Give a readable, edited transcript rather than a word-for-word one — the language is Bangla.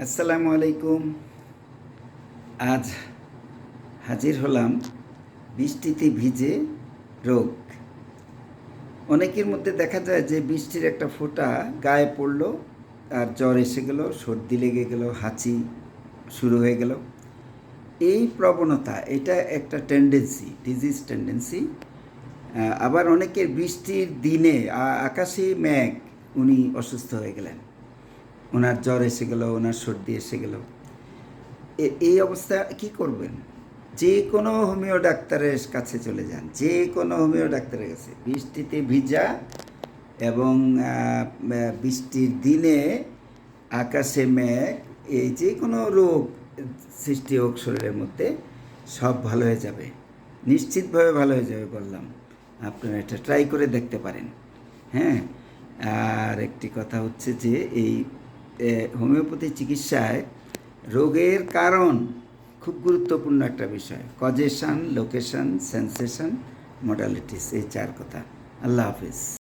আসসালামু আলাইকুম। আজ হাজির হলাম বৃষ্টিতে ভিজে রোগ। অনেকের মধ্যে দেখা যায় যে বৃষ্টির একটা ফোঁটা গায়ে পড়লো আর জ্বর এসে গেল, সর্দি লেগে গেল, হাঁচি শুরু হয়ে গেল। এই প্রবণতা এটা একটা টেন্ডেন্সি, ডিজিজ টেন্ডেন্সি। আবার অনেকের বৃষ্টির দিনে আকাশে মেঘ, উনি অসুস্থ হয়ে গেলেন, ওনার জ্বর এসে গেল, ওনার সর্দি এসে গেল। এই অবস্থা কি করবেন? যে কোনো হোমিও ডাক্তারের কাছে চলে যান, যে কোনো হোমিও ডাক্তারের কাছে। বৃষ্টিতে ভিজা এবং বৃষ্টির দিনে আকাশে মেঘ, এই যে কোনো রোগ সৃষ্টি হোক শরীরের মধ্যে, সব ভালো হয়ে যাবে, নিশ্চিতভাবে ভালো হয়ে যাবে বললাম। আপনারা এটা ট্রাই করে দেখতে পারেন। হ্যাঁ, আর একটি কথা হচ্ছে যে এই হোমিওপ্যাথি চিকিৎসায় রোগের কারণ খুব গুরুত্বপূর্ণ একটা বিষয়। কজেশন, লোকেশন, সেন্সেশন, মডালিটিস, এই চার কথা। আল্লাহ হাফিজ।